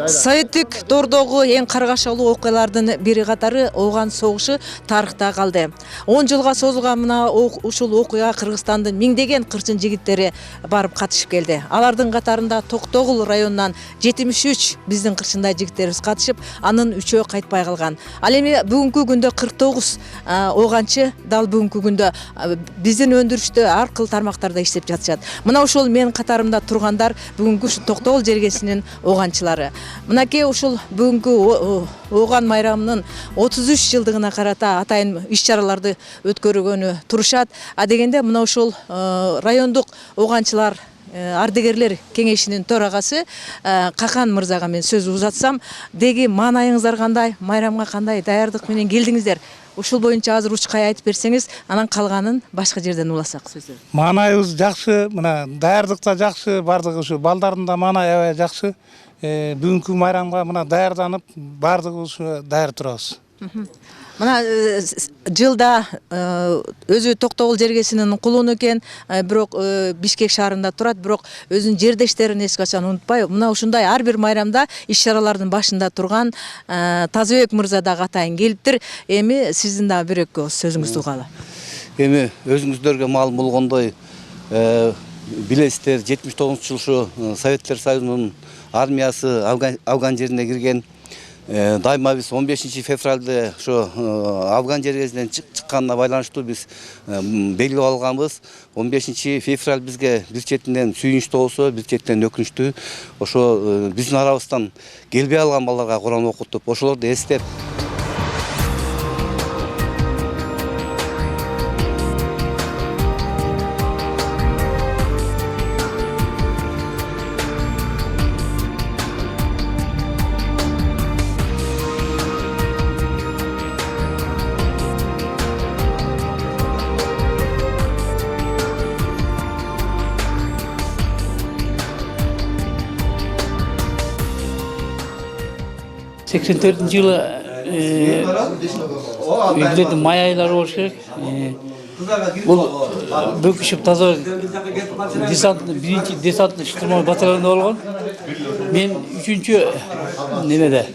Советтик дордогу эң каргашалуу окуялардын бири катары Ооган согушу тарыхта калды. 10 жылга созулган мына ушул окуяга Кыргызстандын миңдеген кырчын жигиттери барып катышып келди. Алардын катарында Токтогул районунан 73 биздин кырчындай жигиттерибиз катышып, анын 3-өө кайтпай калган. Ал эми бүгүнкү күндө 49 ооганчы дал бүгүнкү күндө биздин өндүрүштө ар кыл тармактарда иштеп жатышат. Мына ушул менин катарымда тургандар бүгүнкү Токтогул жергесинин ооганчылары. Мынакей ушул бүгүнкү Ооган майрамынын 33 жылдыгына карата атайын иш-чараларды өткөргөнү турушат. А дегенде мына ушул райондук ооганчылар ардегерлер кеңешинин төрагасы Какан мырзага мен сөз узатсам, деги маанайыңыздар кандай, майрамга кандай даярдык менен келдиңиздер? Ушул боюнча азыр учкай айтып берсеңиз, анан калганын башка жерден уласак сөздү. Маанайыбыз жакшы, мына даярдык да жакшы, бардыгы ушу балдардын да маанайы аябай жакшы. Бүгүнкү майрамга мына даярданып, бардыгыбыз ушу даяр турабыз. Мына жылда өзү Токтогул жергесинин кулуну экен, бирок Бишкек шаарында турат, бирок өзүнүн жердештерин эч качан унутпай, мына ушундай ар бир майрамда иш-чаралардын башында турган Тазыбек мырза да атайын келиптир. Эми сиздин да бир-экөө сөзүңүздү угалы. Эми өзүңүздөргө маалым болгондой, билесиздер, 79-жыл Советтер Союзунун армиясы Афган жерине кирген. Дайыма биз 15 февралда ошо Афган жергесинен чыкканына байланыштуу биз белгилеп алганбыз. 15 февраль бизге бир четинен сүйүнүчтүү болсо, бир четинен өкүнүчтүү. Ошо биздин арабыздан келбей алган балдарга Куран окутуп, ошолорду эстеп жылы үйлердің май айлары болуш керек. Бұл Бөкішев таза биринчи десантный штурмовой батальонда болгон. Мен 3-чү немеде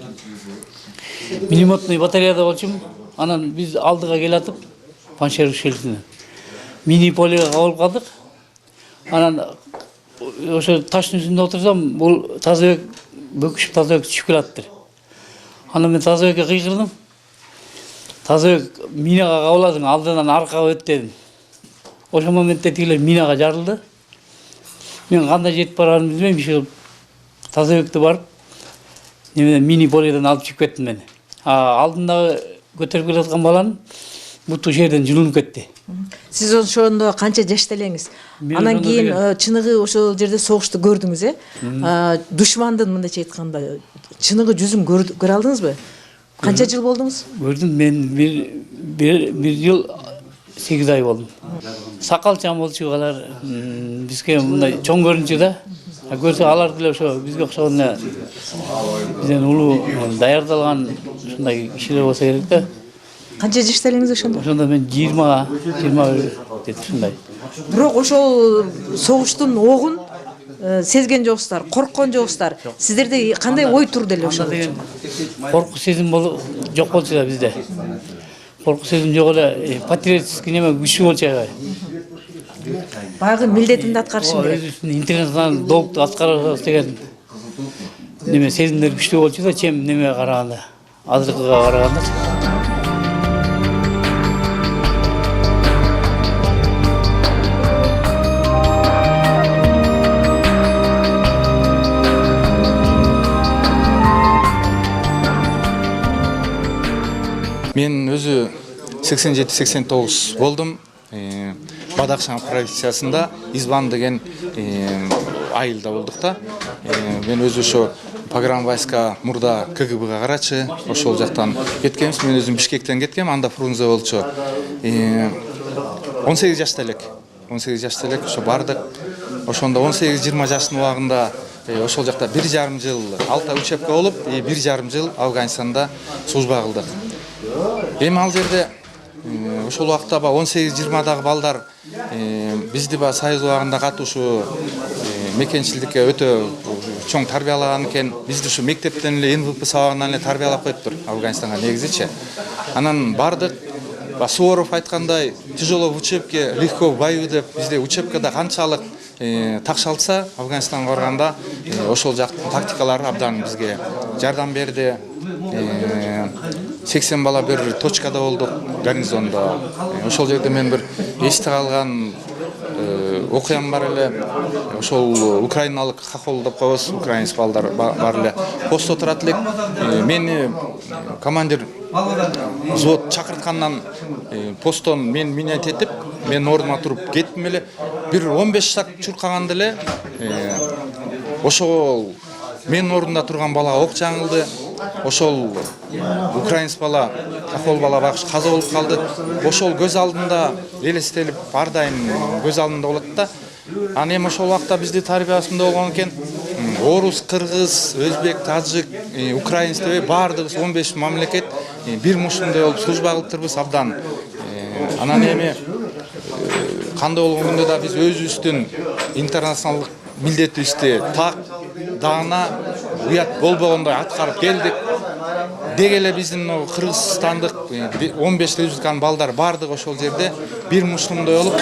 минометный батареяда болчумун. Анан биз алдыга келатып, Паншер ушелисине мини полеге кабылып калдык. Анан ошо таштын үстүндө отурсам, бул Тазабек Бөкішев Тазабек түшүп келаттыр. Аны мен Тазабекке кыйкырдым. Тазабек минага кабыладың, алдынан аркага өт дедим. Ошол моментте тигилер минага жарылды. Мен кандай жетип барганымды билбейм, иши Тазабекти барып, немеден мини поледен алып чыгып кеттим мен. Алдындагы көтөрүп келаткан баланын буту жерден жылынып кетти. Сиз ошондо канча жашта элеңиз? Анан кийин чыныгы ошол жерде согушту көрдүңүз, Душмандын мындайча айтканда чыныгы жүзүн көрө алдыңызбы? Канча жыл болдуңуз? Көрдүм, мен бир жыл 8 ай болдум. Сакалчан болчу алар бизге мындай чоң көрүнчү да. Көрсө алар деле ошо бизге окшогон бизден улуу даярдалган ушундай кишилер болсо керек да. Канча жашта элеңиз ошондо? Ошондо мен 20 деп ушундай. Бирок ошол согуштун огун сезген жоксуздар, корккон жоксуздар. Сиздерде кандай ой турду эле ошол? Корку сезим жок болчу да бизде. Корку сезим жок эле, патриотический неме күчү болчу аябай. Баягы милдетимди аткарышым керек. Өзүбүздүн интернационалдык долгду аткарабыз деген неме сезимдер күчтүү болчу да, чем немеге караганда, азыркыга караганда. Мен өзү 87-89 болдум. Бадакшан провинциясында Избан деген айылда болдук да. Мен өзү ошо погром войска мурда КГБга карачы, ошол жактан кеткенбиз. Мен өзүм Бишкектен кеткем, анда Фрунзе болчу. 18 жашта элек. 18 жашта элек ошо бардык. Ошондо 18-20 жаштын убагында ошол жакта 1,5 жыл алта учебка болуп, 1,5 жыл Афганистанда служба кылдык. Эми ал жерде ошол убакта 18-20 балдар бизди союз убагында катышуу мекенчилдикке өтө чоң тарбиялаган экен. Бизди ушу мектептен эле НВП сабагынан эле тарбиялап коюптур Афганистанга негизичи. Анан бардык Суворов айткандай, тяжело в учебке, легко в бою деп, бизде учебкада канчалык такшалтса, Афганистанга барганда ошол жактын тактикалары абдан бизге жардам берди. 80 бала bir точкада болдук, гарнизондо. Ошол жерде мен bir эсте калган окуям бар эле. Ошол украиналык хохол деп коебуз, украинец балдар бар эле. Постто турат элек. Мени командир взвод чакырткандан посттон мен минет этип, мен ордума туруп кеттим эле. Bir 15 шаг чуркаганда эле ошол мен ордунда турган балага ок жаңылды. Ошол украинец бала, ахол бала багыш каза болуп калды. Ошол көз алдында элестелип, ар дайым көз алдында болот да. Аны эми ошол убакта бизди тарбиясында болгон экен. Орус, кыргыз, өзбек, тажик, украинец деп баардыгыбыз 15 мамлекет бир мушундай болуп служба кылыптырбыз абдан. Анан эми кандай болгон күндө да биз өзүбүздүн интернационалдык милдетибизди так даана уят болбогондой аткарып келдик. Деги эле биздин кыргызстандык 15 республиканын балдар бардык ошол жерде бир мушумдай болуп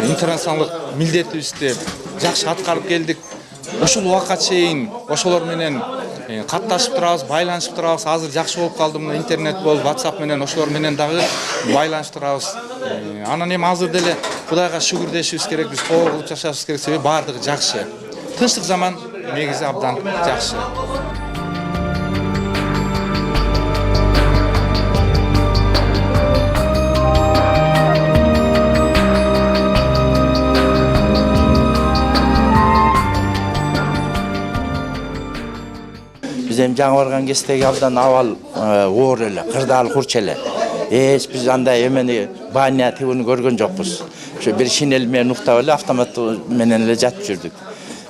интернационалдык милдетибизди жакшы аткарып келдик. Ушул убакка чейин ошолор менен катташып турабыз, байланышып турабыз. Азыр жакшы болуп калды, мына интернет болуп, WhatsApp менен ошолор менен дагы байланышып турабыз. Анан эми азыр деле Кудайга шүгүр дешибиз керек, биз кол кылып жашашыбыз керек, себеби бардыгы жакшы. Тынчтык заман негизи абдан жакшы. Bizim жаңы барган кездеги абдан абал оор эле, кырдаал курч эле. Эч биз андай эмени бания тибини көргөн жокпуз. Ошо бир шинел менен уктап эле автомат менен эле жатып жүрдүк.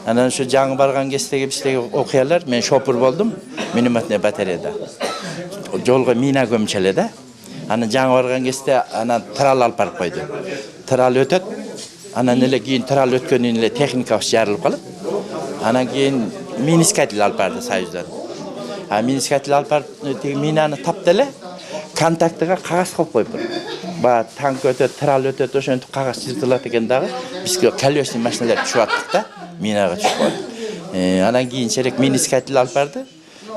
Анан ошо жаңы барган кездеги биздеги окуялар, мен шопур болдум, минометный батареяда. Жолго мина көмчеле да. Анан жаңы барган кезде анан трал алып барып койду. Трал өтөт. Анан эле кийин трал өткөндөн эле техникабыз жарылып калат. Анан кийин минискатель алып барды Союздан. Минискатель алып барып минаны таптı эле контактыга кагаз кылып коюптур. Ба танк өтөт, трал өтөт, ошентип кагаз чыртылат экен дагы. Бизге колесный машиналар түшүп аттык да, минага түшүп калды. Анан кийинчерээк минискатель алып барды.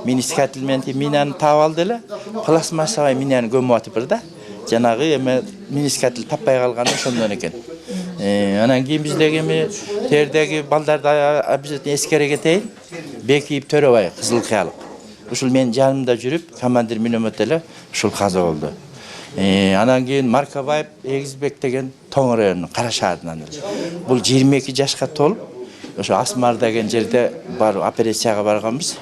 Минискатель менен минаны таап алды эле. Пластмассага минаны көмүп атыптыр да. Жанагы эме минискатель таппай калган ошондон экен. Анан кийин биздеги эми тердеги балдарды обязательно эскере кетейин. Бекиев Төрөбай, Кызыл Кыялык. Ушул мен жанымда жүрүп, командир миномет эле ушул каза болду. Анан кийин Маркабаев Эгизбек деген Тоң районунун Кара шаарынан. Бул 22 жашка толуп, ошо Асмар деген жерде бар операцияга барганбыз.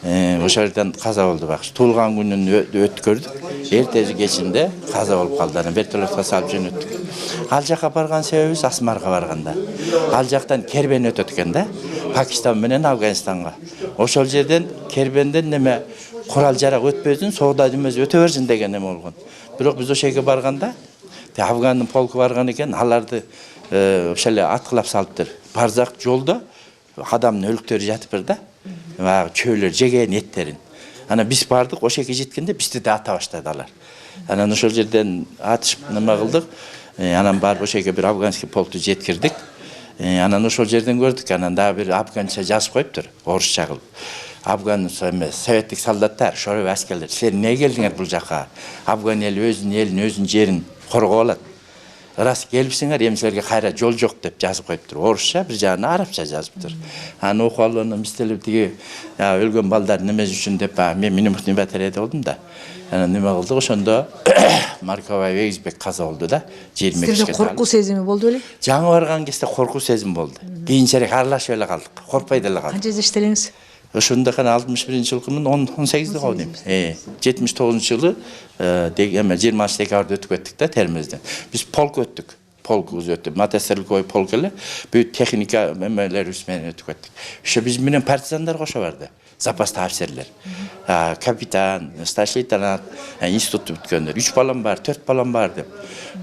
Ошол жерден каза болду багыш. Туулган күнүн өткөрдүк. Эртеси кечинде каза болуп калды. Анан вертолетко салып жөнөттүк. Ал жака барган себебибиз Асмарга барганда. Ал жактан кербен өтөт экен да. Пакистан менен Афганистанга. Ошол жерден кербенден неме курал жарак өтпөсүн, соода эмес өтө берсин деген эме болгон. Бирок биз ошол жерге барганда, Афгандын полку барган экен, аларды ошол эле аткылап салыптыр. Барзак жолдо адамдын өлүктөрү жатыптыр да. Чөйлөр жеген эттерин. Анан биз бардык, ошол жерге жеткенде бизди да ата баштады алар. Анан ошол жерден атышып неме кылдык. Анан барып ошол жерге бир афганский полкту жеткирдик. Анан ошол жерден көрдүк, анан дагы бир афганча жазып коюптур, орусча кылып. Афган эмес, советтик солдаттар, шорой аскерлер, силер эмне келдиңер бул жака? Афган эли өзүнүн элин, өзүнүн жерин коргоп алат. Рас келипсиңер, эми силерге кайра жол жок деп жазып коюптур. Орусча, бир жагынан арабча жазыптыр. Аны окуп алгандан биз деле тиги өлгөн балдар неме үчүн деп мен минометный батареяда болдум да. Анан неме кылдык, ошондо Маркабаев Эгизбек каза болду да. 22 жашка. Силерде коркуу сезими болду беле? Жаңы барган кезде коркуу сезим болду. Кийинчерээк аралашып эле калдык. Коркпой деле калдык. Канча жашта элеңиз? Ошондо кана 61-жылкымын 18-де калдым. 79-жылы 20 декабрда өтүп кеттик да термизден. Биз полк өттүк. Полкубуз өттү. Мотострелковый полк эле. Бүт техника эмелерибиз менен өтүп кеттик. Ошо биз менен партизандар кошо барды. Запасты офицерлер. Капитан, старший лейтенант, институт бүткөндөр. 3 балам бар, 4 балам бар деп.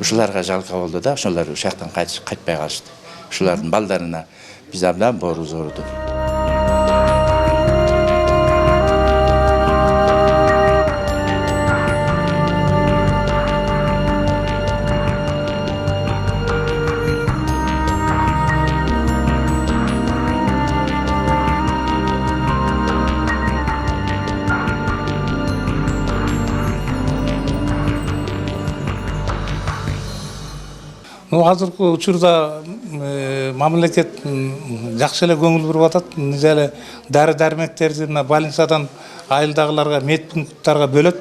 Ушуларга жалка болду да, ошолор ушактан кайтпай калышты. Ушулардын балдарына Biz abdan boru zordu. Азыркы учурда мамлекет жакшы эле көңүл буруп атат. Эле дары дармектерди мына больницадан айылдагыларга медпункттарга бөлөт.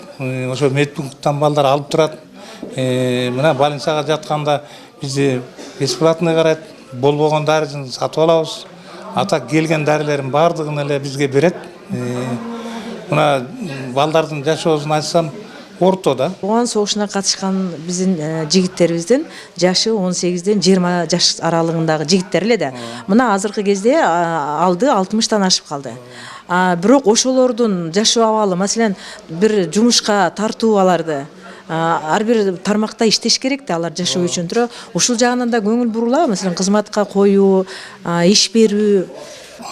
Ошо медпункттан балдар алып турат. Мына больницага жатканда бизди бесплатный карайт. Болбогон дарысын сатып алабыз. Ата келген дарылердин баардыгын эле бизге берет. Мына балдардын жашоосун айтсам ортода. Оған соғышына қатышқан біздің жігіттеріміздің жашы 18-ден 20 жаш аралығындағы жігіттер эле да. Мына азыркы кезде алды 60-тан ашып қалды. Бирок ошолордун жашоо абалы, маселен, бир жумушка тартуу аларды ар бир тармакта иштеш керек да, алар жашоо үчүн тура. Ушул жагынан да көңүл бурула, маселен, кызматка коюу, иш берүү.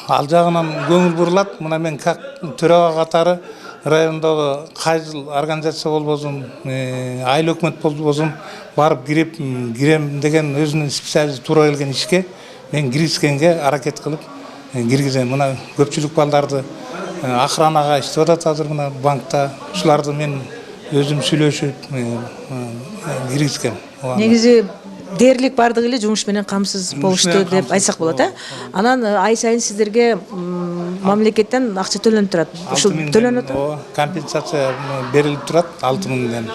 Ал жагынан көңүл бурулат. Мына мен как төраға катары райондогу кайсыл организация болбосун, айыл өкмөт болбосун барып кирем деген өзүнүн специалист туура келген ишке мен киргизгенге аракет кылып киргизем. Мына көпчүлүк балдарды охранага иштеп атат азыр мына банкта. Ушуларды мен өзүм сүйлөшүп киргизгем. Негизи дээрлик бардыгы эле жумуш менен камсыз болушту деп айтсак болот, Анан ай сайын сиздерге мамлекеттен акча төлөнүп турат. Ушул төлөнүп турат. Компенсация берилип турат 6000ден.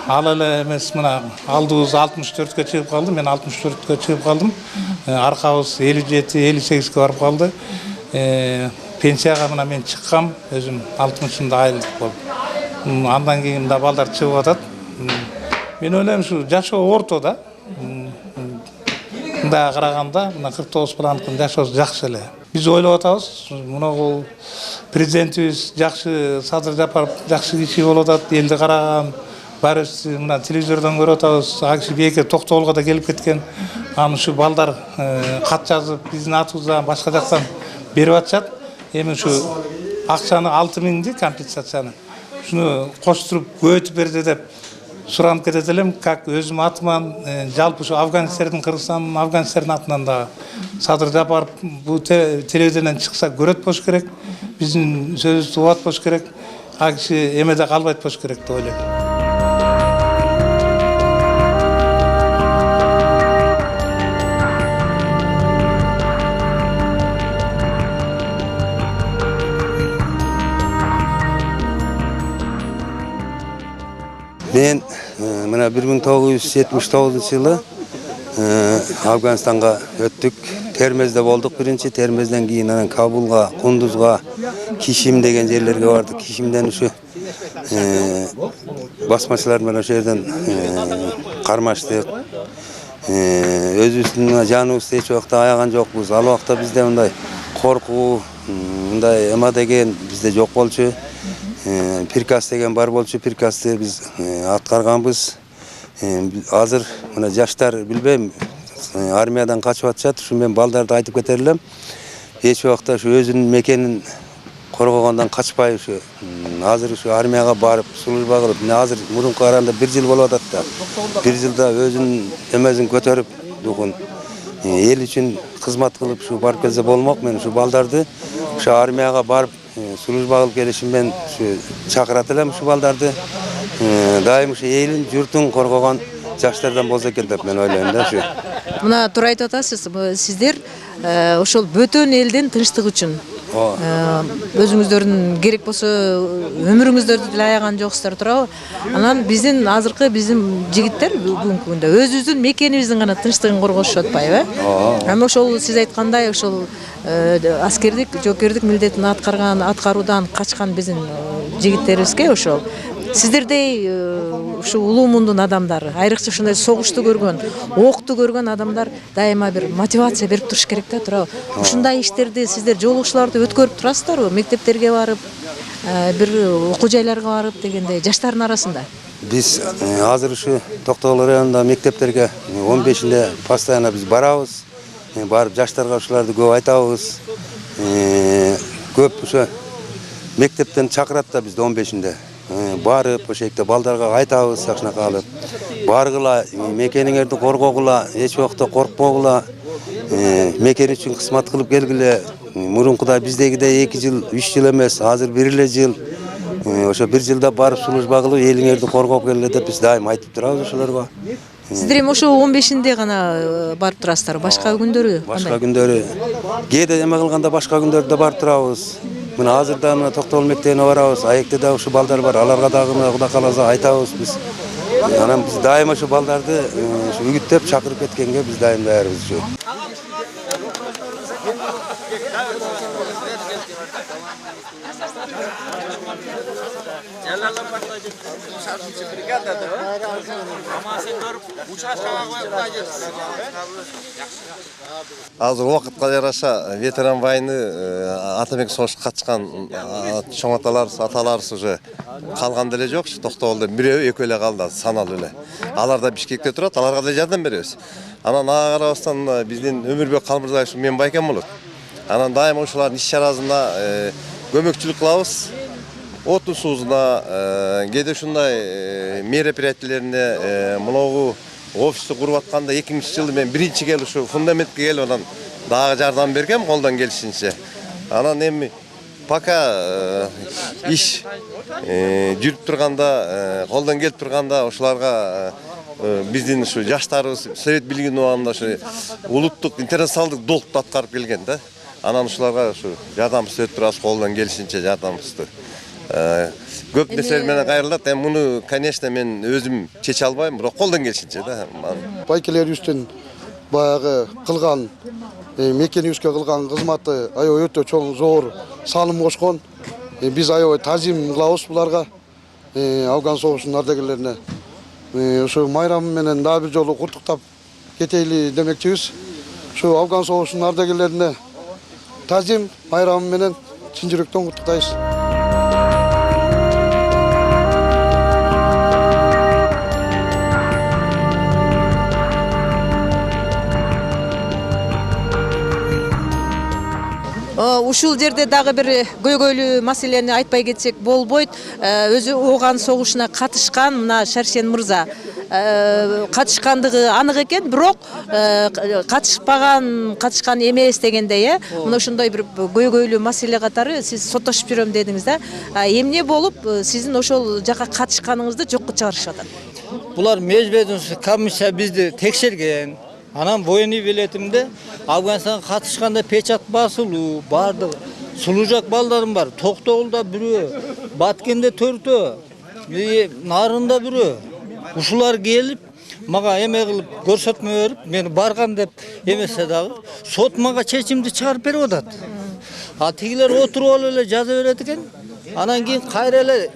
Ал эле эмес, мына алдыбыз 64ке чыгып калды. Мен 64ке чыгып калдым. Аркабыз 57-58ке барып калды. Пенсияга мына мен чыккам, өзүм 60-ында айлык болуп. Андан кийин да балдар чыгып атат. Мен ойлойм, ушу жашоо ортодо. Мындай караганда, мына 49 баланыкын жашоосу жакшы эле. Биз ойлоп атабыз, мына президентибиз жакшы, Садыр Жапаров жакшы киши болуп атат, элди караган, баарыбыз мына телевизордон көрүп атабыз. Акчы бейке Токтогулга да келип кеткен. Аны ушу балдар кат жазып, биздин атыбыздан башка жактан берип атышат. Эми ушу акчаны 6000ди компенсацияны ушуну коштуруп көбөйтүп берди деп суранып кетет элем. Как өзүм атыман, жалпы ушу Афганистердин, Кыргызстандын, Афганистердин атынан да Садыр Жапаров бул телевизордон чыкса көрөт болуш керек. Биздин сөзүбүздү угат болуш керек. А киши эмеде калбайт болуш керек деп ойлойм. Мен мына 1979-жылы Афганистанга өттүк. Термезде болдук биринчи, Термезден кийин анан Кабулга, Кундузга, Кишим деген жерлерге бардык. Кишимден ушу басмачылар менен ошол жерден кармаштык. Өзүбүздүн жаныбызды эч убакта аяган жокпуз. Ал убакта бизде мындай коркуу, мындай эма деген бизде жок болчу. Приказ деген бар болчу, приказды биз аткарганбыз. Азыр мына жаштар билбейм, армиядан качып атышат. Ушу мен балдарды айтып кетер элем. Эч убакта ушу өзүнүн мекенин коргогондон качпай ушу азыр ушу армияга барып, служба кылып, мына азыр мурунку караганда 1 жыл болуп атат да. 1 жылда өзүнүн эмесин көтөрүп, духун эл үчүн кызмат кылып ушу барып келсе болмок. Мен ушу балдарды ушу армияга барып служба кылып келишим мен ушу чакырат элем ушу балдарды. Дайым ушу элин, журтун коргогон жаштардан болсо экен деп мен ойлойм да ушу. Мына туура айтып атасыз, сиздер ошол бөтөн элдин тынчтыгы үчүн өзүңүздөрдүн керек болсо өмүрүңүздөрдү деле аяган жоксуздар, туурабы? Анан азыркы биздин жигиттер бүгүнкү күндө өзүбүздүн мекенибиздин гана тынчтыгын коргошуп атпайбы? Эми ошол сиз айткандай ошол аскердик, жоокердик милдетин аткаруудан качкан биздин жигиттерибизге ошол сиздердей ушу улуу мундун адамдары, айрыкча ушундай согушту көргөн, окту көргөн адамдар дайыма бир мотивация берип туруш керек да, туурабы? Ушундай иштерди сиздер жолугушууларды өткөрүп турасыздарбы? Мектептерге барып, бир окуу жайларга барып дегендей жаштардын арасында? Биз азыр ушу Токтогул районунда мектептерге 15-inde постоянно биз барабыз. Барып жаштарга ушуларды көп айтабыз. Көп ошо мектептен чакырат да бизди 15-inde. Барып ошо жерде балдарга айтабыз акшынака алып. Баргыла, мекениңерди коргогула, эч убакта коркпогула. Мекен үчүн кызмат кылып келгиле. Мурункудай биздегидей 2 жыл, 3 жыл эмес, азыр 1 эле жыл. Ошо 1 жылда барып служба кылып, элиңерди коргоп келгиле деп биз дайым айтып турабыз ошолорго. Сиздер эми ошо 15-inde гана барып турасыздар, башка күндөрү Башка күндөрү кээде эме кылганда башка күндөрдө барып турабыз. Мына азырда мына Токтогул мектебине барабыз. Аекте да ушу балдар бар. Аларга дагы мына Кудай кааласа айтабыз биз. Анан биз дайым ошо балдарды үгүттөп чакырып кеткенге биз дайым даярбыз ушу. Азыр убакытка жараша ветеран войны Атамек согушка катышкан чоң аталарыбыз уже калган деле жок. Токтогулда бирөө экөө эле калды, саналуу эле. Алар да Бишкекте турат, аларга да жардам беребиз. Анан ага карабастан биздин Өмүрбек Калмырзаев мен байкем болот. Анан дайым ошолардын иш-чарасына көмөкчүлүк кылабыз. Отун суусуна, кээде ушундай мероприятиелерине, мынагу офисти куруп атканда 2000-жылы мен биринчи келип ушу фундаментке келип анан дагы жардам бергем колдон келишинче. Анан эми пока иш жүрүп турганда, колдон келип турганда ошоларга биздин ушу жаштарыбыз Совет бийлигинин убагында ушу улуттук интернационалдык долгду аткарып келген да. Анан ушуларга ушу жардамыбызды өтүп турабыз, колдон келишинче жардамыбызды. Көп нерселер менен кайрылат. Эми муну, конечно, мен өзүм чече албайм, бирок колдон келишинче да. Байкелерибиздин баягы кылган, мекенибизге кылган кызматы аябай өтө чоң, зор салым кошкон. Биз аябай тазим кылабыз буларга, Афган согушунун ардагерлерине. Ушу майрам менен дагы бир жолу куттуктап кетейли демекчибиз. Ушу Афган согушунун ардагерлерине тазим майрам менен чын жүрөктөн куттуктайбыз. Ушул жерде дагы бир көйгөйлүү маселени айтпай кетсек болбойт. Өзү Ооган согушуна катышкан мына Шаршен мырза катышкандыгы анык экен, бирок катышкан эмес дегендей, мына ошондой бир көйгөйлүү маселе катары сиз соттошуп жүрөм дедиңиз да. Эмне болуп сиздин ошол жака катышканыңызды жокко чыгарышып атат? Булар межбединский комиссия бизди текшерген. Анан военный билетимде Афганистанга катышканда печат басылуу, бардык сулужак балдарым бар. Токтогулда бирөө, Баткенде 4, Нарында бирөө. Ушулар келип, мага эме кылып көрсөтмө берип, мен барган деп эмесе дагы, сот мага чечимди чыгарып берип атат. А тигилер отуруп алып эле жаза берет экен. Анан кийин кайра эле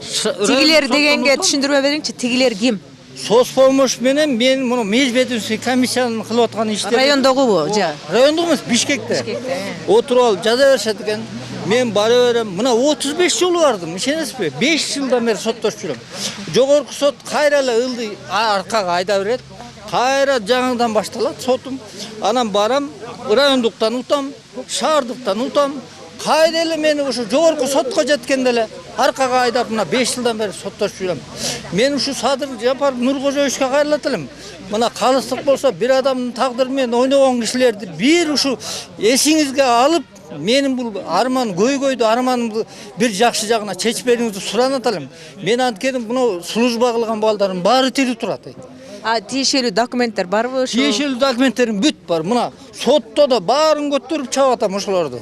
Тигилер дегенге түшүндүрмө бериңчи, тигилер ким? Соцпомощь менен мен муну межбединский комиссиянын кылып аткан иштер. Райондогубу? Райондук эмес, Бишкекте. Отуруп алып жаза беришет экен. Мен бара берем. Мына 35 жолу бардым, ишенесизби? 5 жылдан бери соттошуп жүрөм. Жогорку сот кайра эле ылды аркага айда берет. Кайра жаңыдан башталат сотум. Анан барам, райондуктан утам, шаардыктан утам. Кайра эле мени ушу жогорку сотко жеткенде эле аркага айдап мына 5 жылдан бери соттошуп жүрөм. Мен ушу Садыр Жапар Нуркожоевичке кайрылат элем. Мына калыстык болсо бир адамдын тагдыры менен ойногон кишилерди бир ушу эсиңизге алып, менин бул арман көйгөйдү, арманымды бир жакшы жагына чечип бериңизди суранат элем. Мен анткени мына служба кылган балдарым баары тирүү турат. Тиешелүү документтер барбы? Тиешелүү документтерим бүт бар. Мына сотто да баарын көтөрүп чабып атам ошолорду.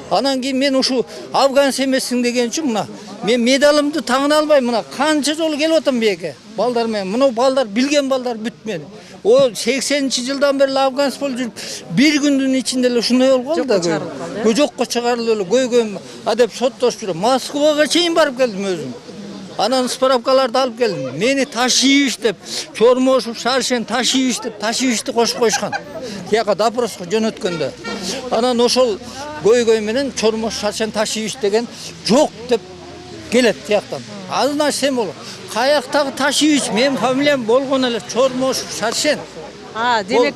Анан кийин мен ушу Афганец эмессиң деген үчүн мына мен медалымды тагына албайм. Мына канча жолу келип атам бияке. Балдар менен. Мына балдар билген балдар бүт мени. О 80-жылдан бери Афганец болуп жүрүп, бир күндүн ичинде эле ушундай болуп калды да. Жокко чыгарылып эле көйгөйм деп соттошуп жүрөм. Москвага чейин барып келдим өзүм. Анан справкаларды алып келдим. Мени Ташиевич деп, Чормошев, Шаршен Ташиевич деп, Ташиевичти кошуп койушкан. Тияка допроско жөнөткөндө. Анан ошол көйгөй менен Чормошев, Шаршен Ташиевич деген жок деп келет тияктан. Азына сем болот. Каяктагы Ташиевич, менин фамилиям болгон эле Чормошев, Шаршен. Демек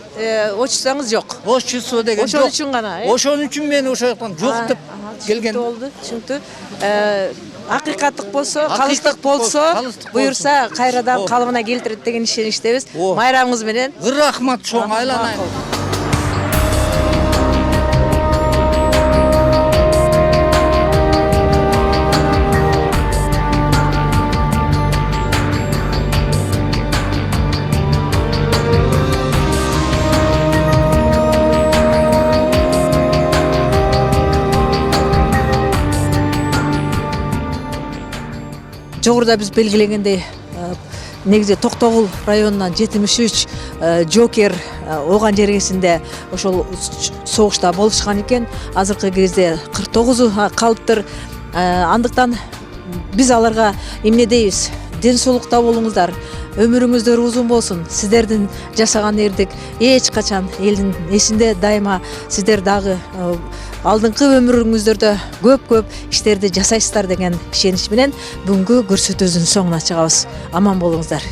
очсаңыз жок. Ошчусу деген Ошон жок. үчүн гана, Ошон үчүн мен ошол жактан жок деп келген. Болду, түшүнүктүү. Акыйкаттык болсо, Акыйкаттык калыстык болсо, калыстык буюрса кайрадан О. калыбына келтирет деген ишеничтебиз. О. Майрамыңыз менен. Рахмат, чоң айланайын. Жогоруда биз белгилегендей негизи Токтогул районунан 73 жокер ооган жергесинде ошол согушта болушкан экен. Азыркы кезде 49-у калыптыр. Андыктан биз аларга эмне дейбиз? Ден соолукта болуңуздар. Өмүрүңүздөр узун болсун. Сиздердин жашаган эрдик эч качан элдин эсинде дайыма сиздер дагы алдыңкы өмүрүңүздөрдө көп иштерди жасайсыздар деген ишенич менен бүгүнкү көрсөтүүбүздүн соңуна чыгабыз. Аман болуңуздар.